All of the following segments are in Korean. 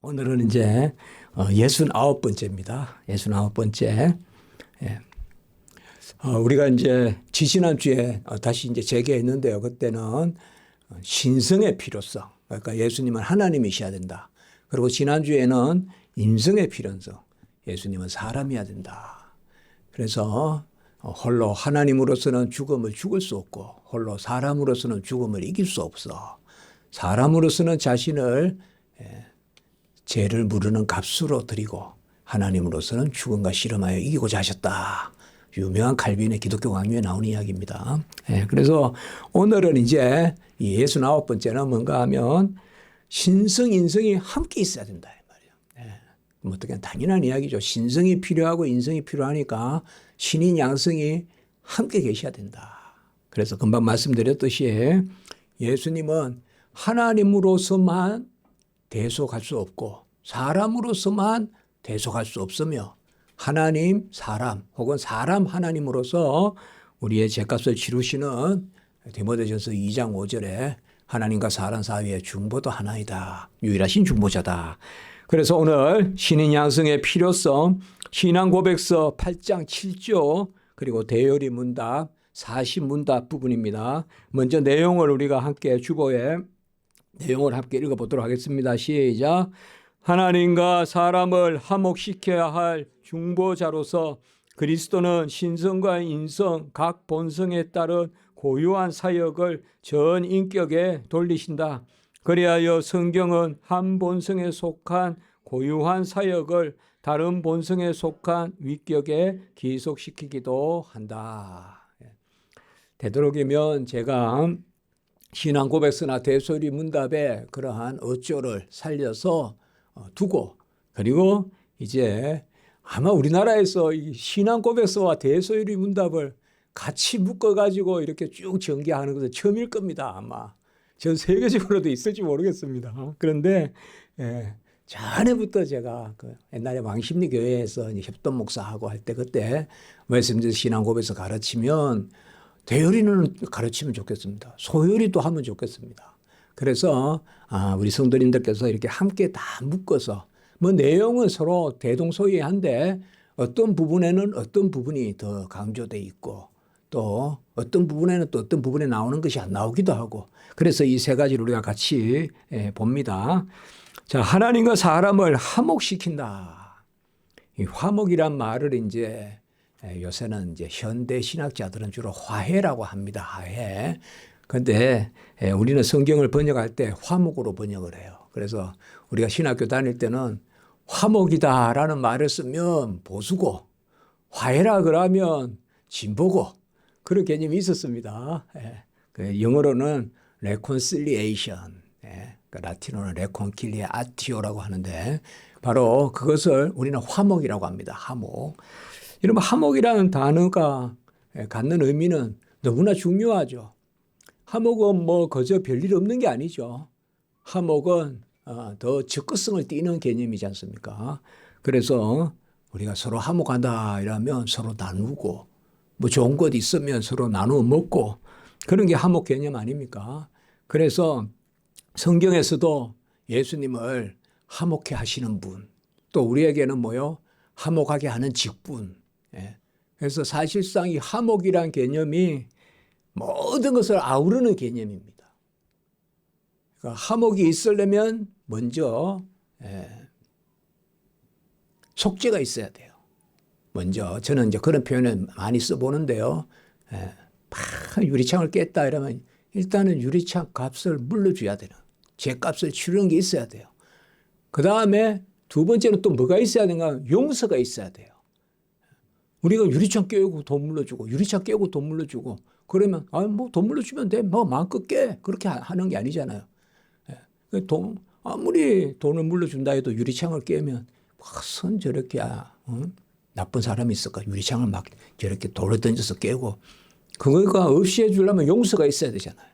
오늘은 이제 69번째입니다. 69번째. 예. 우리가 이제 지지난주에 다시 이제 재개했는데요. 그때는 신성의 필요성. 그러니까 예수님은 하나님이셔야 된다. 그리고 지난주에는 인성의 필요성. 예수님은 사람이어야 된다. 그래서 홀로 하나님으로서는 죽음을 죽을 수 없고 홀로 사람으로서는 죽음을 이길 수 없어. 사람으로서는 자신을 죄를 무르는 값으로 드리고 하나님으로서는 죽음과 실험하여 이기고자 하셨다. 유명한 칼빈의 기독교 강요에 나오는 이야기입니다. 그래서 오늘은 이제 69번째는 뭔가 하면 신성, 인성이 함께 있어야 된다. 이 말이에요. 뭐 어떻게 당연한 이야기죠. 신성이 필요하고 인성이 필요하니까 신인 양성이 함께 계셔야 된다. 그래서 금방 말씀드렸듯이 예수님은 하나님으로서만 대속할 수 없고 사람으로서만 대속할 수 없으며 하나님, 사람 혹은 사람 하나님으로서 우리의 죄값을 치르시는 디모데전서 2장 5절에 하나님과 사람 사이의 중보도 하나이다. 유일하신 중보자다. 그래서 오늘 신인 양성의 필요성, 신앙 고백서 8장 7조 그리고 대열이 문답 40문답 부분입니다. 먼저 내용을 우리가 함께 주보에 내용을 함께 읽어보도록 하겠습니다. 시작. 하나님과 사람을 화목시켜야 할 중보자로서 그리스도는 신성과 인성 각 본성에 따른 고유한 사역을 전 인격에 돌리신다. 그리하여 성경은 한 본성에 속한 고유한 사역을 다른 본성에 속한 위격에 기속시키기도 한다. 되도록이면 제가 신앙 고백서나 대소리 문답에 그러한 어조를 살려서 두고 그리고 이제 아마 우리나라에서 이 신앙 고백서와 대소리 문답을 같이 묶어가지고 이렇게 쭉 전개하는 것은 처음일 겁니다. 아마 전 세계적으로도 있을지 모르겠습니다. 그런데 전에부터 제가 그 옛날에 왕십리 교회에서 협동 목사하고 할 때 그때 웨스민스터 신앙 고백서 가르치면 대열이는 가르치면 좋겠습니다. 소열이도 하면 좋겠습니다. 그래서 우리 성도님들께서 이렇게 함께 다 묶어서 뭐 내용은 서로 대동소이한데 어떤 부분에는 어떤 부분이 더 강조되어 있고 또 어떤 부분에는 또 어떤 부분에 나오는 것이 안 나오기도 하고 그래서 이 세 가지를 우리가 같이 봅니다. 자, 하나님과 사람을 화목시킨다. 이 화목이란 말을 이제 요새는 이제 현대 신학자들은 주로 화해라고 합니다. 화해. 그런데 우리는 성경을 번역할 때 화목으로 번역을 해요. 그래서 우리가 신학교 다닐 때는 화목이다라는 말을 쓰면 보수고 화해라 그러면 진보고 그런 개념이 있었습니다. 영어로는 reconciliation, 라틴어는 reconciliatio라고 하는데 바로 그것을 우리는 화목이라고 합니다. 화목. 이러면 화목이라는 단어가 갖는 의미는 너무나 중요하죠. 화목은 뭐 그저 별일 없는 게 아니죠. 화목은 더 적극성을 띠는 개념이지 않습니까? 그래서 우리가 서로 화목하다 이러면 서로 나누고 뭐 좋은 것 있으면 서로 나누어 먹고 그런 게 화목 개념 아닙니까? 그래서 성경에서도 예수님을 화목해 하시는 분, 또 우리에게는 뭐요? 화목하게 하는 직분. 그래서 사실상 이 화목이란 개념이 모든 것을 아우르는 개념입니다. 그러니까 화목이 있으려면 먼저 속죄가 있어야 돼요. 먼저 저는 이제 그런 표현을 많이 써보는데요. 유리창을 깼다 이러면 일단은 유리창 값을 물러줘야 되는 죄값을 치르는 게 있어야 돼요. 그 다음에 두 번째는 또 뭐가 있어야 되는가? 용서가 있어야 돼요. 우리가 유리창 깨고 돈 물러주고 유리창 깨고 돈 물러주고 그러면 뭐 돈 물러주면 돼. 뭐 마음껏 깨. 그렇게 하는 게 아니잖아요. 아무리 돈을 물러준다 해도 유리창을 깨면 무슨 저렇게 나쁜 사람이 있을까? 유리창을 막 저렇게 돌을 던져서 깨고 그거가 없이 해주려면 용서가 있어야 되잖아요.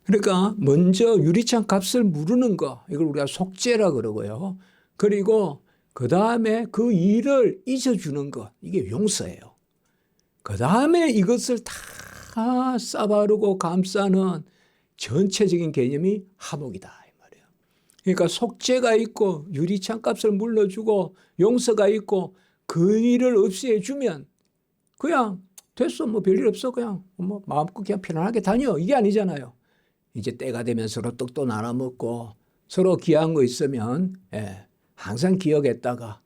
그러니까 먼저 유리창 값을 물으는 거 이걸 우리가 속죄라 그러고요. 그리고 그 다음에 그 일을 잊어주는 것, 이게 용서예요. 그 다음에 이것을 다 싸바르고 감싸는 전체적인 개념이 화목이다. 이 말이에요. 그러니까 속죄가 있고 유리창 값을 물러주고 용서가 있고 그 일을 없애주면 그냥 됐어. 뭐 별일 없어. 그냥 뭐 마음껏 그냥 편안하게 다녀. 이게 아니잖아요. 이제 때가 되면 서로 떡도 나눠 먹고 서로 귀한 거 있으면 항상 기억했다가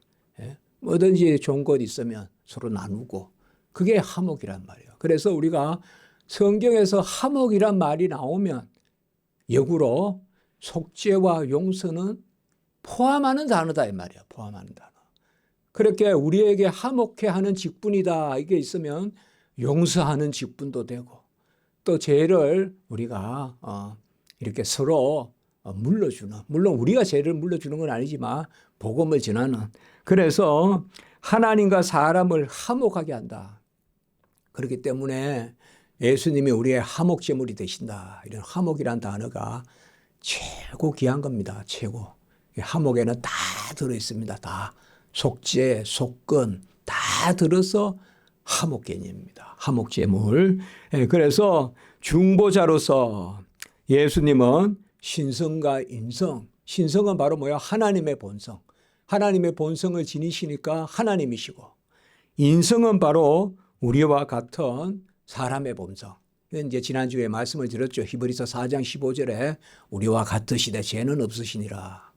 뭐든지 좋은 것 있으면 서로 나누고 그게 화목이란 말이에요. 그래서 우리가 성경에서 화목이란 말이 나오면 역으로 속죄와 용서는 포함하는 단어다 이 말이야. 포함하는 단어. 그렇게 우리에게 화목해 하는 직분이다 이게 있으면 용서하는 직분도 되고 또 죄를 우리가 이렇게 서로 물러주는, 물론 우리가 죄를 물러주는 건 아니지만 복음을 전하는, 그래서 하나님과 사람을 화목하게 한다. 그렇기 때문에 예수님이 우리의 화목제물이 되신다. 이런 화목이란 단어가 최고 귀한 겁니다. 최고. 화목에는 다 들어있습니다. 다. 속죄, 속건 다 들어서 화목 개념입니다. 화목제물. 그래서 중보자로서 예수님은 신성과 인성. 신성은 바로 뭐야? 하나님의 본성. 하나님의 본성을 지니시니까 하나님이시고, 인성은 바로 우리와 같은 사람의 본성. 이제 지난주에 말씀을 드렸죠. 히브리서 4장 15절에 우리와 같으시되 죄는 없으시니라.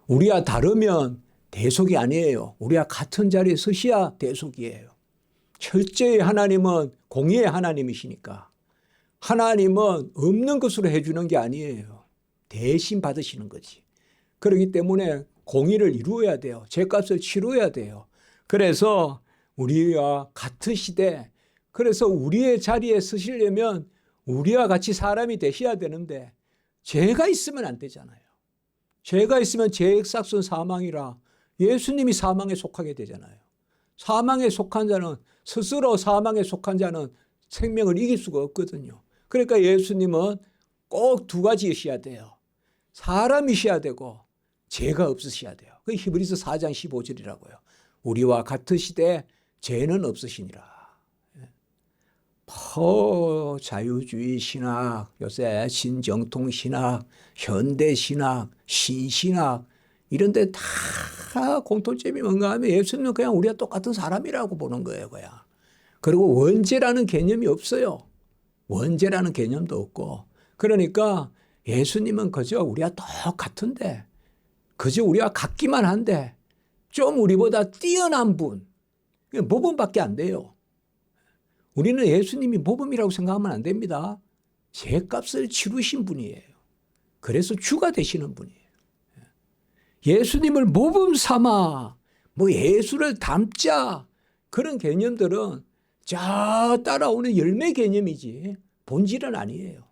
우리와 다르면 대속이 아니에요. 우리와 같은 자리에 서셔야 대속이에요. 철저히 하나님은 공의의 하나님이시니까 하나님은 없는 것으로 해주는 게 아니에요. 대신 받으시는 거지. 그렇기 때문에 공의를 이루어야 돼요. 죄값을 치러야 돼요. 그래서 우리와 같으시되, 그래서 우리의 자리에 서시려면 우리와 같이 사람이 되셔야 되는데 죄가 있으면 안 되잖아요. 죄가 있으면 죄의 삭은 사망이라 예수님이 사망에 속하게 되잖아요. 사망에 속한 자는, 스스로 사망에 속한 자는 생명을 이길 수가 없거든요. 그러니까 예수님은 꼭 두 가지이셔야 돼요. 사람이셔야 되고 죄가 없으셔야 돼요. 그게 히브리서 4장 15절이라고요. 우리와 같으시되 죄는 없으시니라. 자유주의 신학, 요새 신정통 신학, 현대 신학, 신신학 이런 데 다 공통점이 뭔가 하면 예수님은 그냥 우리가 똑같은 사람이라고 보는 거예요. 그냥. 그리고 원죄라는 개념이 없어요. 원죄라는 개념도 없고. 그러니까 예수님은 그저 우리가 똑같은데, 그저 우리가 같기만 한데 좀 우리보다 뛰어난 분, 모범밖에 안 돼요. 우리는 예수님이 모범이라고 생각하면 안 됩니다. 죄값을 치르신 분이에요. 그래서 주가 되시는 분이에요. 예수님을 모범 삼아 뭐 예수를 닮자 그런 개념들은 자 따라오는 열매 개념이지 본질은 아니에요.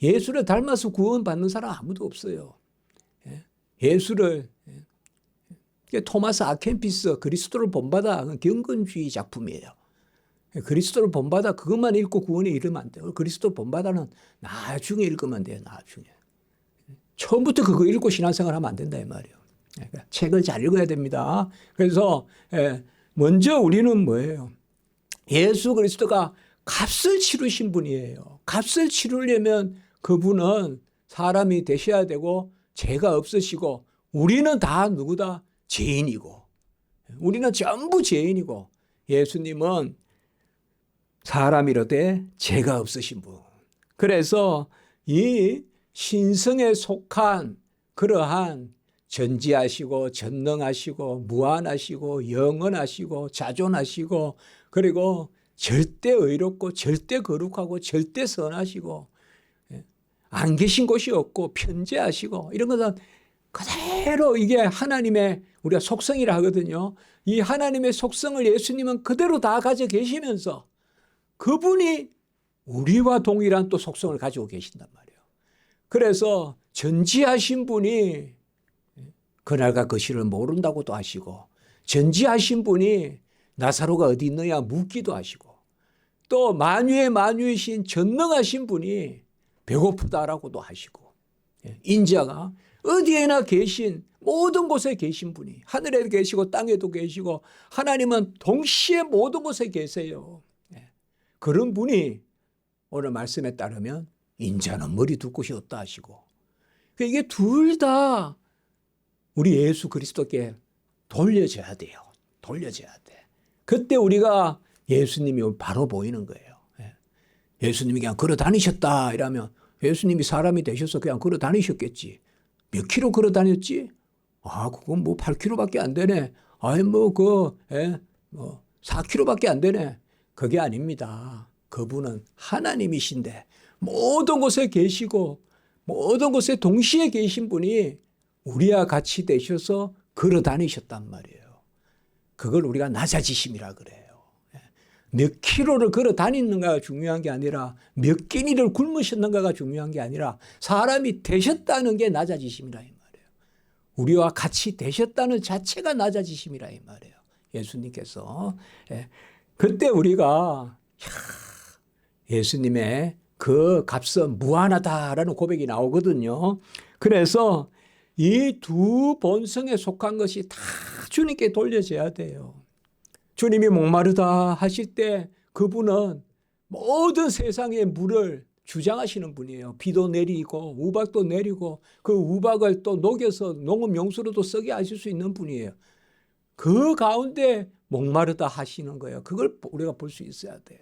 예수를 닮아서 구원받는 사람 아무도 없어요. 예수를, 토마스 아켄피스 그리스도를 본받아 경건주의 작품이에요. 그리스도를 본받아 그것만 읽고 구원에 이르면 안 돼요. 그리스도 본받아는 나중에 읽으면 돼요. 나중에. 처음부터 그거 읽고 신앙생활 하면 안 된다 이 말이에요. 그러니까 책을 잘 읽어야 됩니다. 그래서 먼저 우리는 뭐예요? 예수 그리스도가 값을 치르신 분이에요. 값을 치르려면 그분은 사람이 되셔야 되고 죄가 없으시고, 우리는 다 누구다? 죄인이고, 우리는 전부 죄인이고, 예수님은 사람이로되 죄가 없으신 분. 그래서 이 신성에 속한 그러한 전지하시고 전능하시고 무한하시고 영원하시고 자존하시고, 그리고 절대 의롭고 절대 거룩하고 절대 선하시고 안 계신 곳이 없고 편재하시고, 이런 것은 그대로 이게 하나님의 우리가 속성이라 하거든요. 이 하나님의 속성을 예수님은 그대로 다 가져 계시면서 그분이 우리와 동일한 또 속성을 가지고 계신단 말이에요. 그래서 전지하신 분이 그날과 그 시를 모른다고도 하시고, 전지하신 분이 나사로가 어디 있느냐 묻기도 하시고, 또 만유의 만유이신 전능하신 분이 배고프다라고도 하시고, 인자가 어디에나 계신 모든 곳에 계신 분이 하늘에도 계시고 땅에도 계시고 하나님은 동시에 모든 곳에 계세요. 그런 분이 오늘 말씀에 따르면 인자는 머리 둘 곳이 없다 하시고, 이게 둘 다 우리 예수 그리스도께 돌려져야 돼요. 돌려져야 돼. 그때 우리가 예수님이 바로 보이는 거예요. 예수님이 그냥 걸어 다니셨다 이러면 예수님이 사람이 되셔서 그냥 걸어 다니셨겠지. 몇 킬로 걸어 다녔지? 그건 뭐 8킬로밖에 안 되네. 4킬로밖에 안 되네. 그게 아닙니다. 그분은 하나님이신데 모든 곳에 계시고 모든 곳에 동시에 계신 분이 우리와 같이 되셔서 걸어 다니셨단 말이에요. 그걸 우리가 낮아지심이라 그래요. 몇 킬로를 걸어 다니는가가 중요한 게 아니라 몇 끼니를 굶으셨는가가 중요한 게 아니라 사람이 되셨다는 게 낮아지심이라 이 말이에요. 우리와 같이 되셨다는 자체가 낮아지심이라 이 말이에요. 예수님께서. 그때 우리가 예수님의 그 값은 무한하다라는 고백이 나오거든요. 그래서 이 두 본성에 속한 것이 다 주님께 돌려져야 돼요. 주님이 목마르다 하실 때 그분은 모든 세상의 물을 주장하시는 분이에요. 비도 내리고 우박도 내리고 그 우박을 또 녹여서 농업용수로도 쓰게 하실 수 있는 분이에요. 그 가운데 목마르다 하시는 거예요. 그걸 우리가 볼 수 있어야 돼요.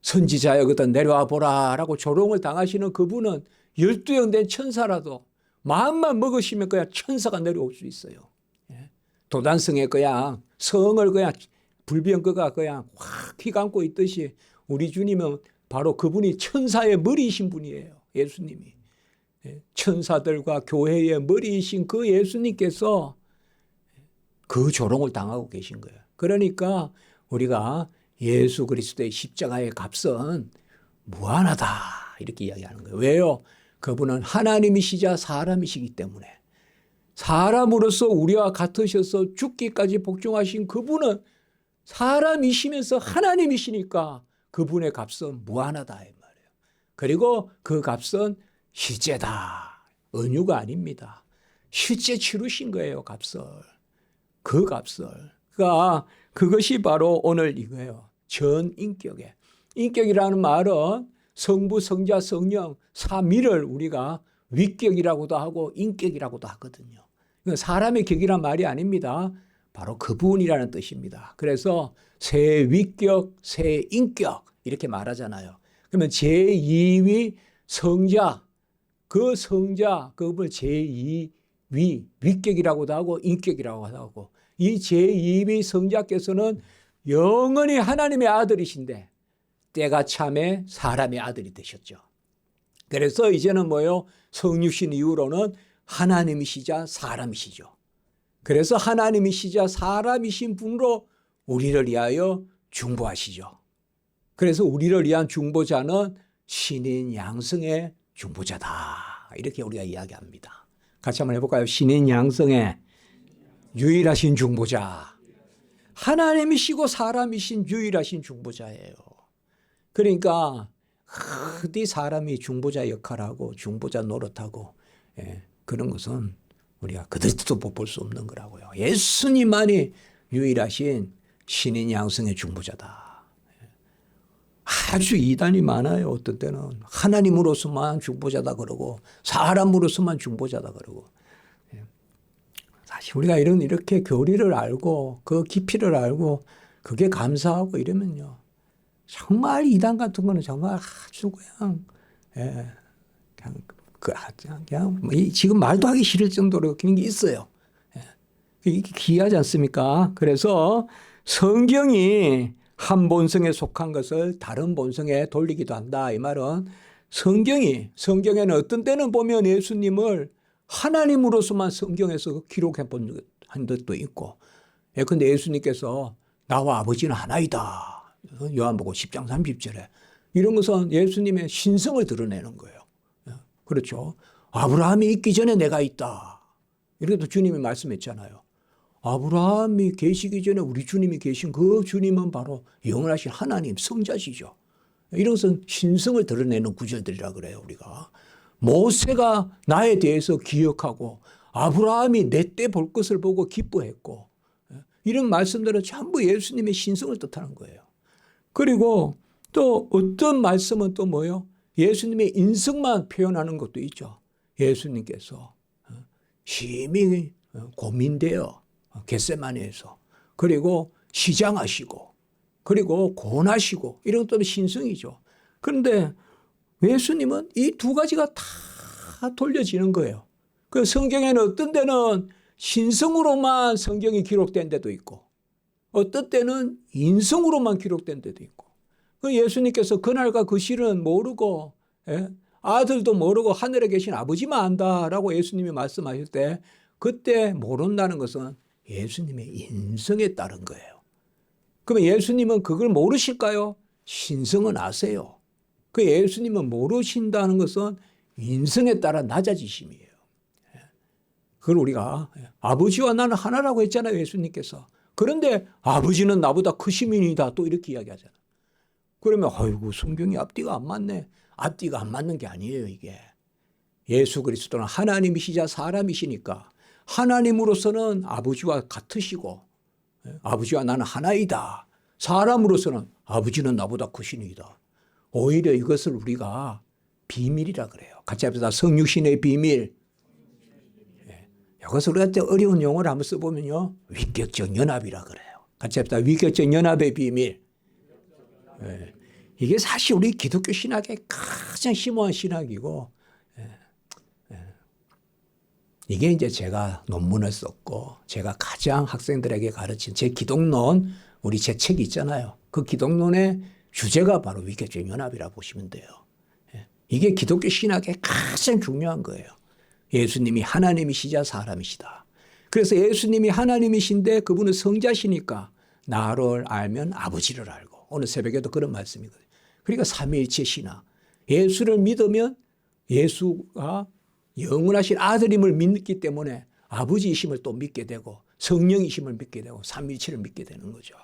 선지자여 그다 내려와 보라라고 조롱을 당하시는 그분은 12형 된 천사라도 마음만 먹으시면 그냥 천사가 내려올 수 있어요. 도단성에 그냥 성을 그냥 불병거가 그냥 확 휘감고 있듯이 우리 주님은 바로 그분이 천사의 머리이신 분이에요. 예수님이. 천사들과 교회의 머리이신 그 예수님께서 그 조롱을 당하고 계신 거예요. 그러니까 우리가 예수 그리스도의 십자가의 값은 무한하다 이렇게 이야기하는 거예요. 왜요? 그분은 하나님이시자 사람이시기 때문에 사람으로서 우리와 같으셔서 죽기까지 복종하신 그분은 사람이시면서 하나님이시니까 그분의 값은 무한하다 이 말이에요. 그리고 그 값은 실제다. 은유가 아닙니다. 실제 치르신 거예요. 값을. 그 값을. 그러니까 그것이 바로 오늘 이거예요. 전인격에. 인격이라는 말은 성부, 성자, 성령, 삼위를 우리가 위격이라고도 하고 인격이라고도 하거든요. 사람의 격이란 말이 아닙니다. 바로 그분이라는 뜻입니다. 그래서 새 위격, 새 인격 이렇게 말하잖아요. 그러면 제2위 성자, 그 성자, 그걸 제2위, 위격이라고도 하고 인격이라고도 하고 이 제2위 성자께서는 영원히 하나님의 아들이신데 때가 참에 사람의 아들이 되셨죠. 그래서 이제는 뭐예요? 성육신 이후로는 하나님이시자 사람이시죠. 그래서 하나님이시자 사람이신 분으로 우리를 위하여 중보하시죠. 그래서 우리를 위한 중보자는 신인 양성의 중보자다. 이렇게 우리가 이야기합니다. 같이 한번 해볼까요? 신인 양성의 유일하신 중보자. 하나님이시고 사람이신 유일하신 중보자예요. 그러니까 어디 사람이 중보자 역할하고 중보자 노릇하고 그런 것은 우리가 그들도 볼 수 없는 거라고요. 예수님만이 유일하신 신인 양성의 중보자다. 아주 이단이 많아요. 어떤 때는 하나님으로서만 중보자다 그러고 사람으로서만 중보자다 그러고. 사실 우리가 이렇게 교리를 알고 그 깊이를 알고 그게 감사하고 이러면요. 정말 이단 같은 거는 정말 아주 그냥 지금 말도 하기 싫을 정도로 그런 게 있어요. 이게 기이하지 않습니까? 그래서 성경이 한 본성에 속한 것을 다른 본성에 돌리기도 한다. 이 말은 성경에는 어떤 때는 보면 예수님을 하나님으로서만 성경에서 기록해 본 것도 있고, 근데 예수님께서 나와 아버지는 하나이다. 요한복음 10장 30절에 이런 것은 예수님의 신성을 드러내는 거예요. 그렇죠. 아브라함이 있기 전에 내가 있다. 이렇게도 주님이 말씀했잖아요. 아브라함이 계시기 전에 우리 주님이 계신 그 주님은 바로 영원하신 하나님 성자시죠. 이런 것은 신성을 드러내는 구절들이라 그래요. 우리가 모세가 나에 대해서 기억하고 아브라함이 내 때 볼 것을 보고 기뻐했고 이런 말씀들은 전부 예수님의 신성을 뜻하는 거예요. 그리고 또 어떤 말씀은 또 뭐예요? 예수님의 인성만 표현하는 것도 있죠. 예수님께서 심히 고민되어 겟세마네에서 그리고 시장하시고 그리고 고난하시고 이런 것도 신성이죠. 그런데 예수님은 이 두 가지가 다 돌려지는 거예요. 그 성경에는 어떤 때는 신성으로만 성경이 기록된 데도 있고 어떤 때는 인성으로만 기록된 데도 있고 그 예수님께서 그날과 그 시는 모르고 아들도 모르고 하늘에 계신 아버지만 안다라고 예수님이 말씀하실 때 그때 모른다는 것은 예수님의 인성에 따른 거예요. 그러면 예수님은 그걸 모르실까요? 신성은 아세요. 그 예수님은 모르신다는 것은 인성에 따라 낮아지심이에요. 그걸 우리가 아버지와 나는 하나라고 했잖아요. 예수님께서. 그런데 아버지는 나보다 크시민이다 또 이렇게 이야기하잖아요. 그러면 아이고 성경이 앞뒤가 안 맞네. 앞뒤가 안 맞는 게 아니에요. 이게. 예수 그리스도는 하나님이시자 사람이시니까 하나님으로서는 아버지와 같으시고 아버지와 나는 하나이다. 사람으로서는 아버지는 나보다 크시니이다. 오히려 이것을 우리가 비밀이라 그래요. 같이 합시다. 성육신의 비밀. 이것을 우리가 어려운 용어를 한번 써보면요. 위격적 연합이라 그래요. 같이 합시다. 위격적 연합의 비밀. 이게 사실 우리 기독교 신학의 가장 심오한 신학이고 이게 이제 제가 논문을 썼고 제가 가장 학생들에게 가르친 제 기독론 우리 제 책이 있잖아요. 그 기독론의 주제가 바로 위격적 연합이라고 보시면 돼요. 이게 기독교 신학의 가장 중요한 거예요. 예수님이 하나님이시자 사람이시다. 그래서 예수님이 하나님이신데 그분은 성자시니까 나를 알면 아버지를 알고 오늘 새벽에도 그런 말씀이거든요. 그러니까 삼위일체 신학. 예수를 믿으면 예수가 영원하신 아들임을 믿기 때문에 아버지이심을 또 믿게 되고 성령이심을 믿게 되고 삼위일체를 믿게 되는 거죠.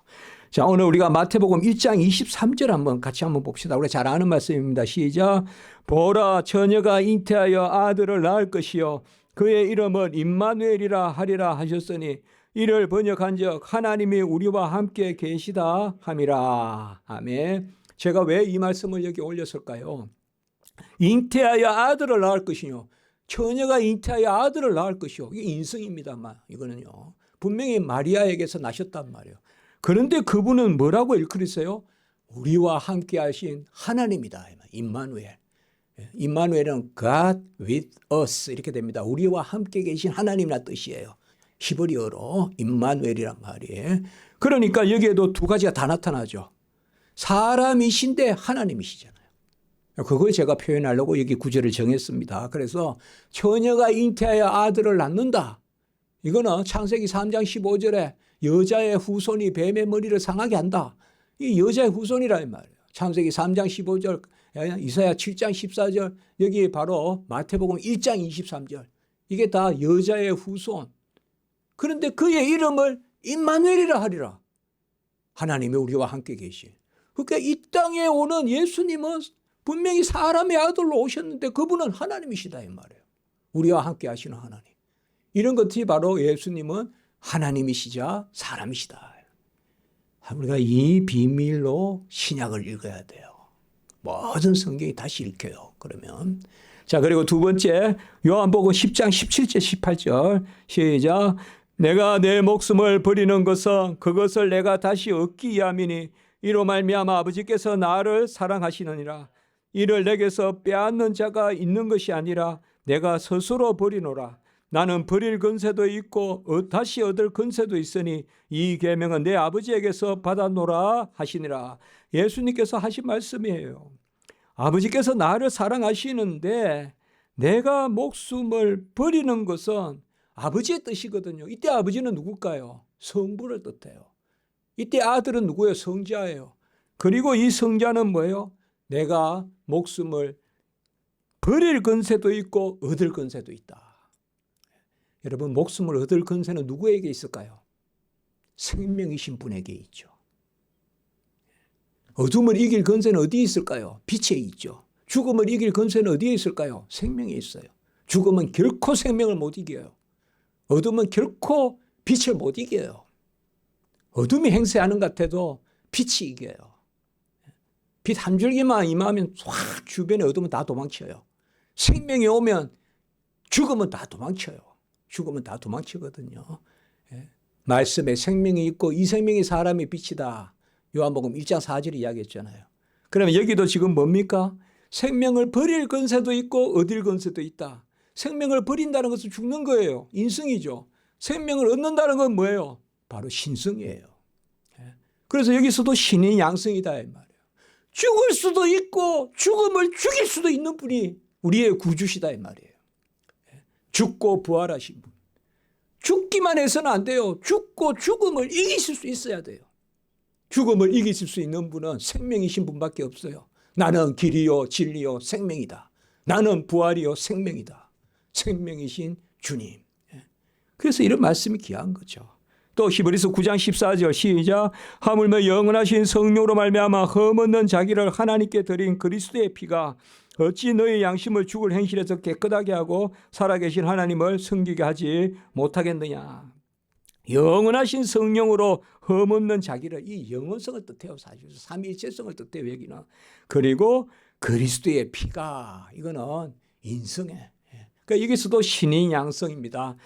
자, 오늘 우리가 마태복음 1장 23절 같이 한번 봅시다. 우리가 잘 아는 말씀입니다. 시작. 보라 처녀가 잉태하여 아들을 낳을 것이요 그의 이름은 임마누엘이라 하리라 하셨으니 이를 번역한즉 하나님이 우리와 함께 계시다 함이라. 아멘. 제가 왜 이 말씀을 여기 올렸을까요? 잉태하여 아들을 낳을 것이요 처녀가 잉태하여 아들을 낳을 것이요. 이게 인성입니다만 이거는요. 분명히 마리아에게서 나셨단 말이에요. 그런데 그분은 뭐라고 일컬으세요? 우리와 함께 하신 하나님이다. 임마누엘. 임마누엘은 God with us 이렇게 됩니다. 우리와 함께 계신 하나님이라는 뜻이에요. 히브리어로 임마누엘이란 말이에요. 그러니까 여기에도 두 가지가 다 나타나죠. 사람이신데 하나님이시잖아요. 그걸 제가 표현하려고 여기 구절을 정했습니다. 그래서 처녀가 잉태하여 아들을 낳는다. 이거는 창세기 3장 15절에 여자의 후손이 뱀의 머리를 상하게 한다. 이 여자의 후손이란 말이에요. 창세기 3장 15절, 이사야 7장 14절, 여기 바로 마태복음 1장 23절. 이게 다 여자의 후손. 그런데 그의 이름을 임마누엘이라 하리라. 하나님이 우리와 함께 계신. 그러니까 이 땅에 오는 예수님은 분명히 사람의 아들로 오셨는데 그분은 하나님이시다 이 말이에요. 우리와 함께 하시는 하나님. 이런 것이 바로 예수님은 하나님이시자 사람이시다. 우리가 이 비밀로 신약을 읽어야 돼요. 모든 성경이 다시 읽혀요. 그러면 자 그리고 두 번째 요한복음 10장 17절 18절 시작. 내가 내 목숨을 버리는 것은 그것을 내가 다시 얻기 위함이니 이로 말미암아 아버지께서 나를 사랑하시느니라. 이를 내게서 빼앗는 자가 있는 것이 아니라 내가 스스로 버리노라. 나는 버릴 근세도 있고 다시 얻을 근세도 있으니 이 계명은 내 아버지에게서 받아노라 하시니라. 예수님께서 하신 말씀이에요. 아버지께서 나를 사랑하시는데 내가 목숨을 버리는 것은 아버지의 뜻이거든요. 이때 아버지는 누굴까요? 성부를 뜻해요. 이때 아들은 누구예요? 성자예요. 그리고 이 성자는 뭐예요? 내가 목숨을 버릴 근세도 있고 얻을 근세도 있다. 여러분 목숨을 얻을 근세는 누구에게 있을까요? 생명이신 분에게 있죠. 어둠을 이길 근세는 어디에 있을까요? 빛에 있죠. 죽음을 이길 근세는 어디에 있을까요? 생명에 있어요. 죽음은 결코 생명을 못 이겨요. 어둠은 결코 빛을 못 이겨요. 어둠이 행세하는 것 같아도 빛이 이겨요. 빛 한 줄기만 임하면 확 주변에 어두면 다 도망쳐요. 생명이 오면 죽으면 다 도망쳐요. 죽으면 다 도망치거든요. 예. 말씀에 생명이 있고 이 생명이 사람의 빛이다. 요한복음 1장 4절에 이야기했잖아요. 그러면 여기도 지금 뭡니까? 생명을 버릴 권세도 있고 얻을 권세도 있다. 생명을 버린다는 것은 죽는 거예요. 인성이죠. 생명을 얻는다는 건 뭐예요? 바로 신성이에요. 예. 그래서 여기서도 신인 양성이다 이 말이에요. 죽을 수도 있고 죽음을 죽일 수도 있는 분이 우리의 구주시다 이 말이에요. 죽고 부활하신 분. 죽기만 해서는 안 돼요. 죽고 죽음을 이기실 수 있어야 돼요. 죽음을 이기실 수 있는 분은 생명이신 분밖에 없어요. 나는 길이요 진리요 생명이다. 나는 부활이요 생명이다. 생명이신 주님. 그래서 이런 말씀이 귀한 거죠. 또 히브리서 9장 14절 시작. 하물며 영원하신 성령으로 말미암아 흠없는 자기를 하나님께 드린 그리스도의 피가 어찌 너의 양심을 죽을 행실에서 깨끗하게 하고 살아계신 하나님을 섬기게 하지 못하겠느냐. 영원하신 성령으로 흠없는 자기를, 이 영원성을 뜻해요. 사실 삼위일체성을 뜻해요 여기는. 그리고 그리스도의 피가, 이거는 인성에, 그러니까 여기서도 신인 양성입니다.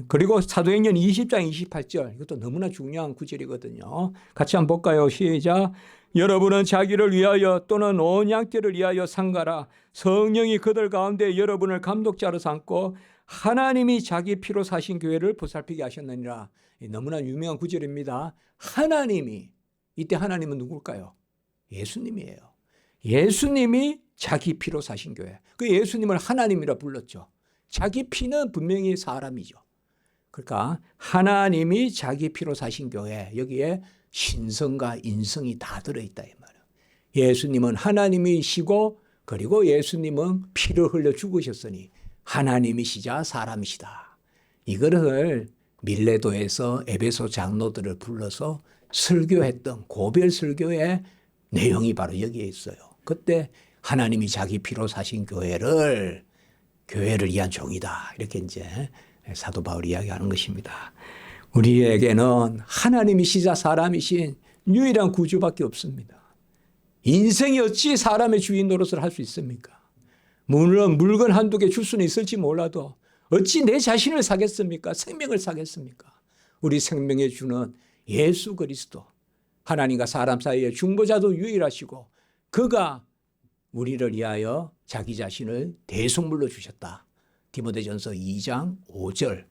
그리고 사도행전 20장 28절, 이것도 너무나 중요한 구절이거든요. 같이 한번 볼까요? 시작. 여러분은 자기를 위하여 또는 온 양떼를 위하여 상가라. 성령이 그들 가운데 여러분을 감독자로 삼고 하나님이 자기 피로 사신 교회를 보살피게 하셨느니라. 너무나 유명한 구절입니다. 하나님이, 이때 하나님은 누굴까요? 예수님이에요. 예수님이 자기 피로 사신 교회. 그 예수님을 하나님이라 불렀죠. 자기 피는 분명히 사람이죠. 그러니까 하나님이 자기 피로 사신 교회, 여기에 신성과 인성이 다 들어있다 이 말이에요. 예수님은 하나님이시고 그리고 예수님은 피를 흘려 죽으셨으니 하나님이시자 사람이시다. 이거를 밀레도에서 에베소 장로들을 불러서 설교했던 고별 설교의 내용이 바로 여기에 있어요. 그때 하나님이 자기 피로 사신 교회를 위한 종이다. 이렇게 이제 사도 바울이 이야기하는 것입니다. 우리에게는 하나님이시자 사람이신 유일한 구주밖에 없습니다. 인생이 어찌 사람의 주인 노릇을 할 수 있습니까? 물론 물건 한두 개 줄 수는 있을지 몰라도 어찌 내 자신을 사겠습니까? 생명을 사겠습니까? 우리 생명의 주는 예수 그리스도, 하나님과 사람 사이의 중보자도 유일하시고 그가 우리를 위하여 자기 자신을 대속물로 주셨다. 디모데전서 2장 5절,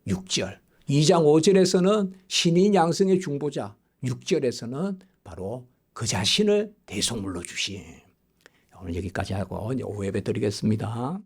6절. 2장 5절에서는 신인 양성의 중보자, 6절에서는 바로 그 자신을 대속물로 주심. 오늘 여기까지 하고 5예배 드리겠습니다.